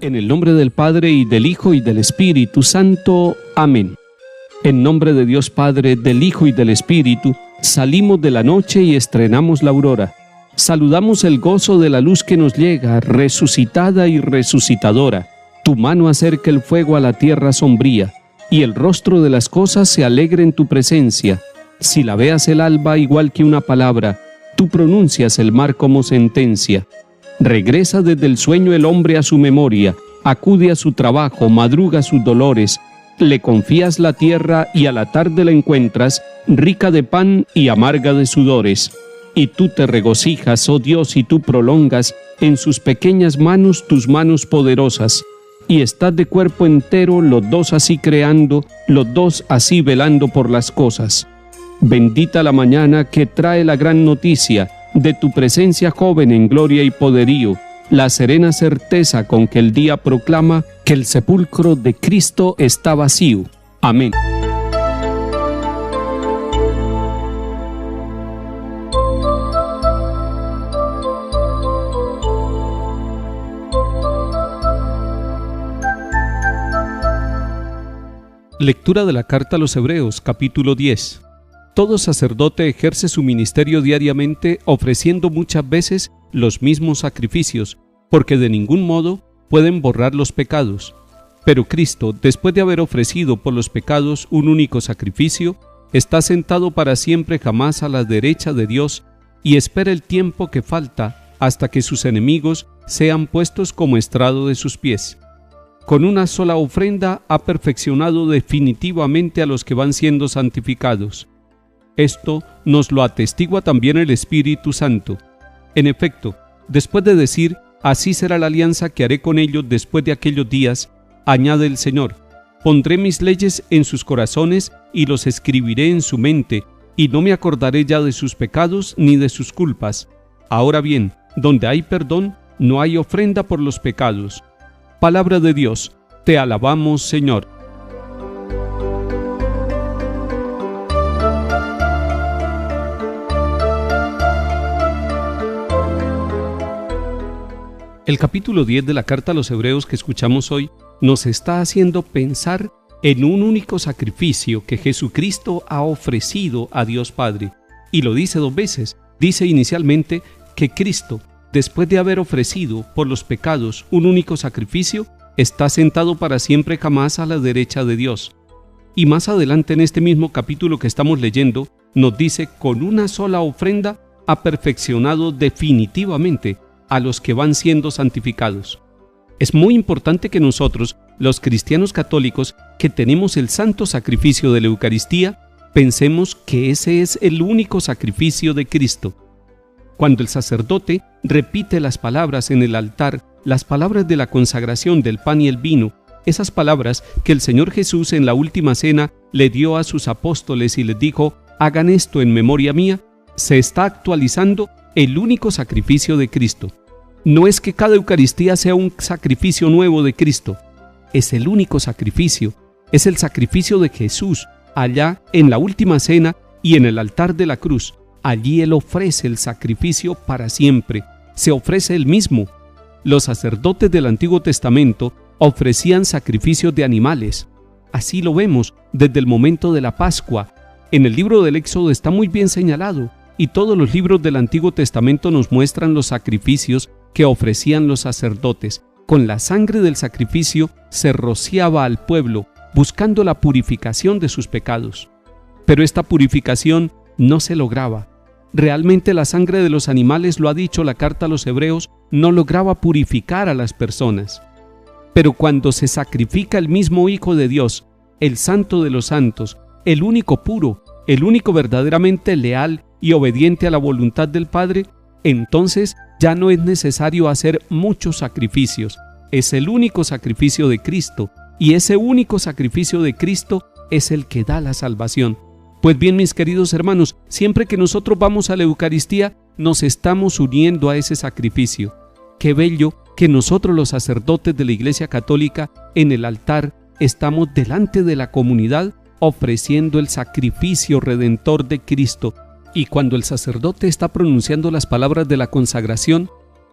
En el nombre del Padre, y del Hijo, y del Espíritu Santo. Amén. En nombre de Dios Padre, del Hijo y del Espíritu, salimos de la noche y estrenamos la aurora. Saludamos el gozo de la luz que nos llega, resucitada y resucitadora. Tu mano acerca el fuego a la tierra sombría, y el rostro de las cosas se alegre en tu presencia. Si la veas el alba igual que una palabra, tú pronuncias el mar como sentencia. Regresa desde el sueño el hombre a su memoria, acude a su trabajo, madruga sus dolores, le confías la tierra y a la tarde la encuentras, rica de pan y amarga de sudores. Y tú te regocijas, oh Dios, y tú prolongas en sus pequeñas manos tus manos poderosas, y estás de cuerpo entero, los dos así creando, los dos así velando por las cosas. Bendita la mañana que trae la gran noticia de tu presencia joven en gloria y poderío, la serena certeza con que el día proclama que el sepulcro de Cristo está vacío. Amén. Lectura de la carta a los Hebreos, capítulo 10. Todo sacerdote ejerce su ministerio diariamente ofreciendo muchas veces los mismos sacrificios, porque de ningún modo pueden borrar los pecados. Pero Cristo, después de haber ofrecido por los pecados un único sacrificio, está sentado para siempre jamás a la derecha de Dios y espera el tiempo que falta hasta que sus enemigos sean puestos como estrado de sus pies. Con una sola ofrenda ha perfeccionado definitivamente a los que van siendo santificados. Esto nos lo atestigua también el Espíritu Santo. En efecto, después de decir, así será la alianza que haré con ellos después de aquellos días, añade el Señor, pondré mis leyes en sus corazones y los escribiré en su mente, y no me acordaré ya de sus pecados ni de sus culpas. Ahora bien, donde hay perdón, no hay ofrenda por los pecados. Palabra de Dios, te alabamos, Señor. El capítulo 10 de la carta a los Hebreos que escuchamos hoy nos está haciendo pensar en un único sacrificio que Jesucristo ha ofrecido a Dios Padre. Y lo dice dos veces. Dice inicialmente que Cristo, después de haber ofrecido por los pecados un único sacrificio, está sentado para siempre jamás a la derecha de Dios. Y más adelante en este mismo capítulo que estamos leyendo, nos dice, con una sola ofrenda ha perfeccionado definitivamente a los que van siendo santificados. Es muy importante que nosotros, los cristianos católicos, que tenemos el santo sacrificio de la Eucaristía, pensemos que ese es el único sacrificio de Cristo. Cuando el sacerdote repite las palabras en el altar, las palabras de la consagración del pan y el vino, esas palabras que el Señor Jesús en la última cena le dio a sus apóstoles y les dijo, hagan esto en memoria mía, se está actualizando el único sacrificio de Cristo. No es que cada Eucaristía sea un sacrificio nuevo de Cristo, es el único sacrificio, es el sacrificio de Jesús allá en la última cena y en el altar de la cruz. Allí Él ofrece el sacrificio para siempre, se ofrece Él mismo. Los sacerdotes del Antiguo Testamento ofrecían sacrificios de animales. Así lo vemos desde el momento de la Pascua. En el libro del Éxodo está muy bien señalado, y todos los libros del Antiguo Testamento nos muestran los sacrificios que ofrecían los sacerdotes. Con la sangre del sacrificio se rociaba al pueblo, buscando la purificación de sus pecados. Pero esta purificación no se lograba. Realmente la sangre de los animales, lo ha dicho la carta a los Hebreos, no lograba purificar a las personas. Pero cuando se sacrifica el mismo Hijo de Dios, el Santo de los Santos, el único puro, el único verdaderamente leal y obediente a la voluntad del Padre, entonces ya no es necesario hacer muchos sacrificios. Es el único sacrificio de Cristo, y ese único sacrificio de Cristo es el que da la salvación. Pues bien, mis queridos hermanos, siempre que nosotros vamos a la Eucaristía, nos estamos uniendo a ese sacrificio. Qué bello que nosotros, los sacerdotes de la Iglesia Católica, en el altar, estamos delante de la comunidad ofreciendo el sacrificio redentor de Cristo. Y cuando el sacerdote está pronunciando las palabras de la consagración,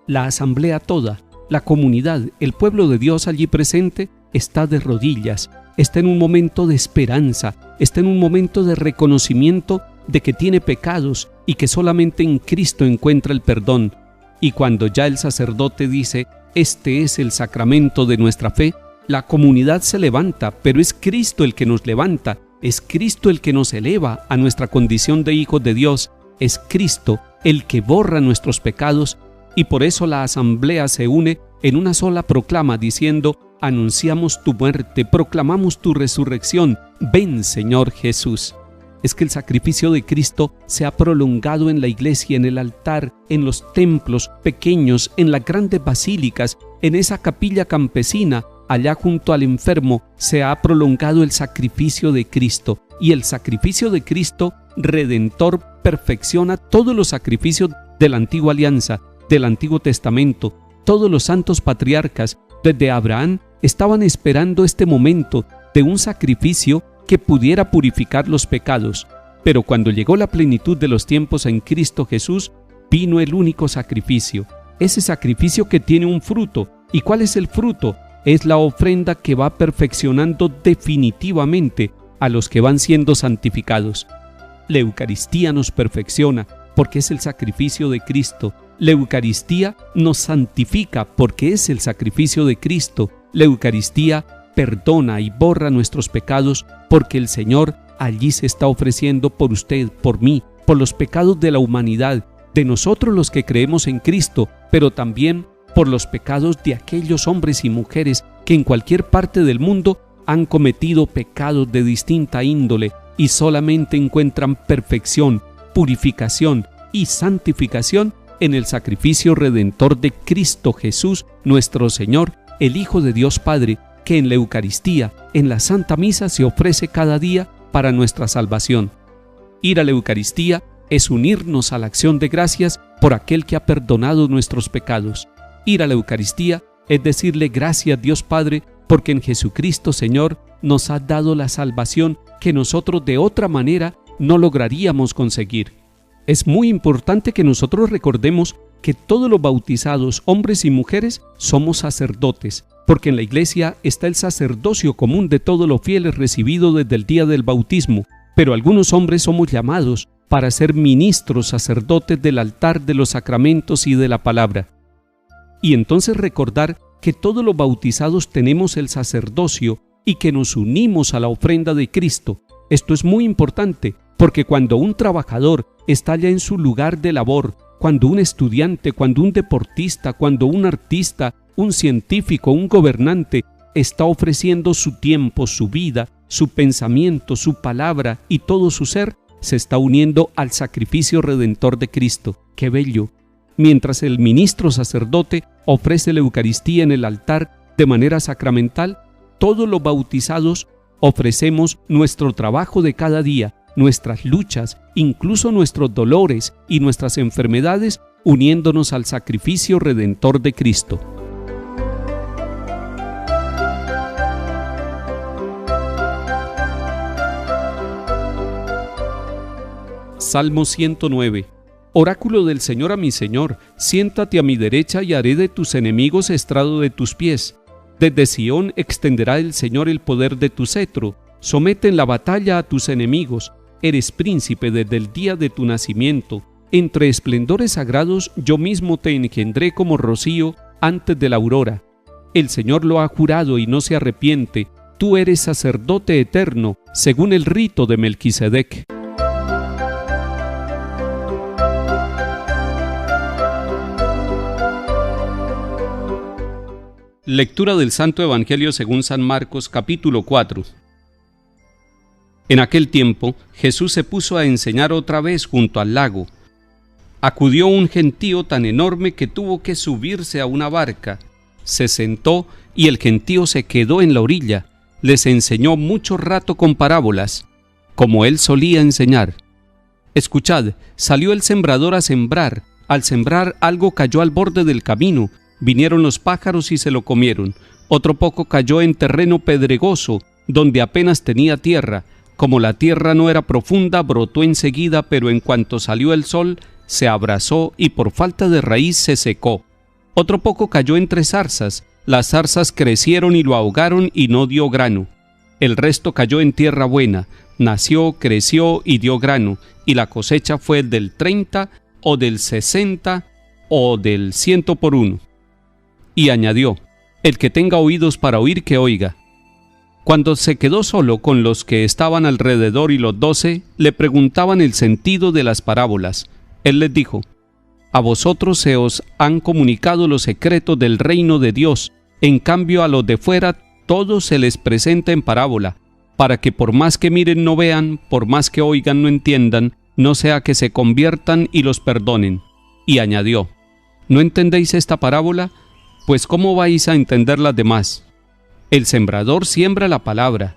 la asamblea toda, La comunidad, el pueblo de Dios allí presente, está de rodillas, está en un momento de esperanza, está en un momento de reconocimiento de que tiene pecados y que solamente en Cristo encuentra el perdón. Y cuando ya el sacerdote dice, este es el sacramento de nuestra fe, la comunidad se levanta, pero es Cristo el que nos levanta, es Cristo el que nos eleva a nuestra condición de hijos de Dios, es Cristo el que borra nuestros pecados, y por eso la asamblea se une en una sola proclama diciendo, anunciamos tu muerte, proclamamos tu resurrección, ven Señor Jesús. Es que el sacrificio de Cristo se ha prolongado en la iglesia, en el altar, en los templos pequeños, en las grandes basílicas, en esa capilla campesina, allá junto al enfermo, se ha prolongado el sacrificio de Cristo. Y el sacrificio de Cristo Redentor perfecciona todos los sacrificios de la antigua alianza, del Antiguo Testamento. Todos los santos patriarcas, desde Abraham, estaban esperando este momento de un sacrificio que pudiera purificar los pecados. Pero cuando llegó la plenitud de los tiempos en Cristo Jesús, vino el único sacrificio, ese sacrificio que tiene un fruto. ¿Y cuál es el fruto? Es la ofrenda que va perfeccionando definitivamente a los que van siendo santificados. La Eucaristía nos perfecciona porque es el sacrificio de Cristo. La Eucaristía nos santifica porque es el sacrificio de Cristo. La Eucaristía perdona y borra nuestros pecados porque el Señor allí se está ofreciendo por usted, por mí, por los pecados de la humanidad, de nosotros los que creemos en Cristo, pero también por los pecados de aquellos hombres y mujeres que en cualquier parte del mundo han cometido pecados de distinta índole y solamente encuentran perfección, purificación y santificación en el sacrificio redentor de Cristo Jesús, nuestro Señor, el Hijo de Dios Padre, que en la Eucaristía, en la Santa Misa, se ofrece cada día para nuestra salvación. Ir a la Eucaristía es unirnos a la acción de gracias por aquel que ha perdonado nuestros pecados. Ir a la Eucaristía es decirle gracias Dios Padre porque en Jesucristo Señor nos ha dado la salvación que nosotros de otra manera no lograríamos conseguir. Es muy importante que nosotros recordemos que todos los bautizados, hombres y mujeres, somos sacerdotes, porque en la Iglesia está el sacerdocio común de todos los fieles recibido desde el día del bautismo, pero algunos hombres somos llamados para ser ministros sacerdotes del altar de los sacramentos y de la palabra. Y entonces recordar que todos los bautizados tenemos el sacerdocio y que nos unimos a la ofrenda de Cristo. Esto es muy importante, porque cuando un trabajador está ya en su lugar de labor, cuando un estudiante, cuando un deportista, cuando un artista, un científico, un gobernante está ofreciendo su tiempo, su vida, su pensamiento, su palabra y todo su ser, se está uniendo al sacrificio redentor de Cristo. ¡Qué bello! Mientras el ministro sacerdote ofrece la Eucaristía en el altar de manera sacramental, todos los bautizados ofrecemos nuestro trabajo de cada día, nuestras luchas, incluso nuestros dolores y nuestras enfermedades, uniéndonos al sacrificio redentor de Cristo. Salmo 109. Oráculo del Señor a mi Señor, siéntate a mi derecha y haré de tus enemigos estrado de tus pies. Desde Sión extenderá el Señor el poder de tu cetro, somete en la batalla a tus enemigos, eres príncipe desde el día de tu nacimiento. Entre esplendores sagrados yo mismo te engendré como rocío antes de la aurora. El Señor lo ha jurado y no se arrepiente, tú eres sacerdote eterno, según el rito de Melquisedec. Lectura del Santo Evangelio según San Marcos, capítulo 4. En aquel tiempo, Jesús se puso a enseñar otra vez junto al lago. Acudió un gentío tan enorme que tuvo que subirse a una barca. Se sentó y el gentío se quedó en la orilla. Les enseñó mucho rato con parábolas, como él solía enseñar. Escuchad, salió el sembrador a sembrar. Al sembrar algo cayó al borde del camino. Vinieron los pájaros y se lo comieron. Otro poco cayó en terreno pedregoso, donde apenas tenía tierra. Como la tierra no era profunda, brotó enseguida, pero en cuanto salió el sol, se abrasó y por falta de raíz se secó. Otro poco cayó entre zarzas. Las zarzas crecieron y lo ahogaron y no dio grano. El resto cayó en tierra buena. Nació, creció y dio grano. Y la cosecha fue del 30 o del 60 o del 100 por uno. Y añadió: el que tenga oídos para oír, que oiga. Cuando se quedó solo con los que estaban alrededor y los 12, le preguntaban el sentido de las parábolas. Él les dijo: a vosotros se os han comunicado los secretos del reino de Dios. En cambio, a los de fuera todo se les presenta en parábola, para que por más que miren no vean, por más que oigan no entiendan, no sea que se conviertan y los perdonen. Y añadió: ¿no entendéis esta parábola? Pues ¿cómo vais a entender las demás? El sembrador siembra la palabra.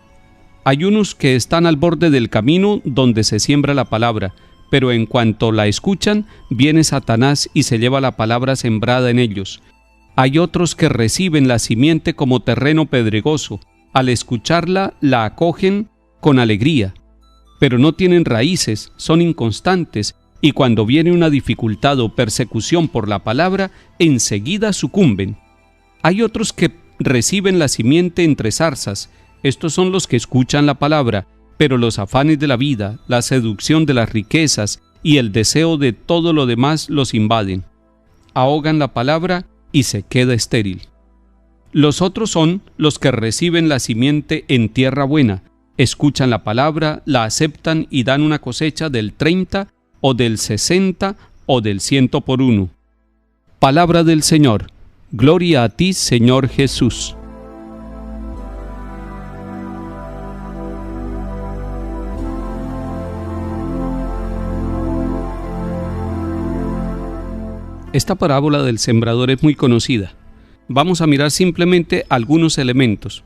Hay unos que están al borde del camino donde se siembra la palabra, pero en cuanto la escuchan, viene Satanás y se lleva la palabra sembrada en ellos. Hay otros que reciben la simiente como terreno pedregoso. Al escucharla, la acogen con alegría, pero no tienen raíces, son inconstantes, y cuando viene una dificultad o persecución por la palabra, enseguida sucumben. Hay otros que reciben la simiente entre zarzas. Estos son los que escuchan la palabra, pero los afanes de la vida, la seducción de las riquezas y el deseo de todo lo demás los invaden. Ahogan la palabra y se queda estéril. Los otros son los que reciben la simiente en tierra buena, escuchan la palabra, la aceptan y dan una cosecha del 30 o del 60 o del 100 por uno. Palabra del Señor. Gloria a ti, Señor Jesús. Esta parábola del sembrador es muy conocida. Vamos a mirar simplemente algunos elementos.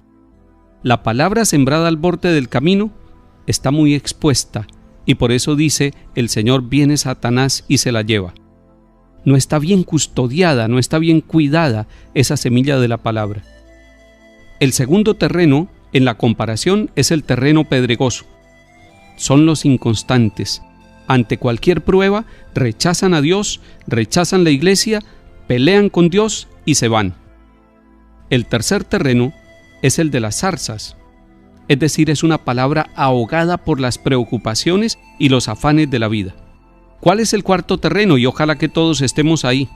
La palabra sembrada al borde del camino está muy expuesta, y por eso dice: el Señor viene Satanás y se la lleva. No está bien custodiada, no está bien cuidada esa semilla de la palabra. El segundo terreno, en la comparación, es el terreno pedregoso. Son los inconstantes. Ante cualquier prueba, rechazan a Dios, rechazan la iglesia, pelean con Dios y se van. El tercer terreno es el de las zarzas. Es decir, es una palabra ahogada por las preocupaciones y los afanes de la vida. ¿Cuál es el cuarto terreno? Y ojalá que todos estemos ahí.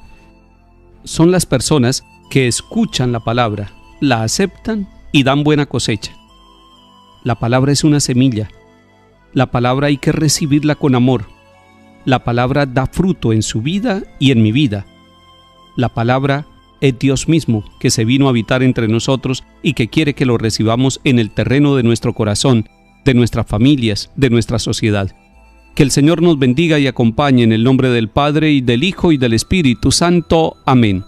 Son las personas que escuchan la palabra, la aceptan y dan buena cosecha. La palabra es una semilla. La palabra hay que recibirla con amor. La palabra da fruto en su vida y en mi vida. La palabra es Dios mismo, que se vino a habitar entre nosotros y que quiere que lo recibamos en el terreno de nuestro corazón, de nuestras familias, de nuestra sociedad. Que el Señor nos bendiga y acompañe en el nombre del Padre, y del Hijo, y del Espíritu Santo. Amén.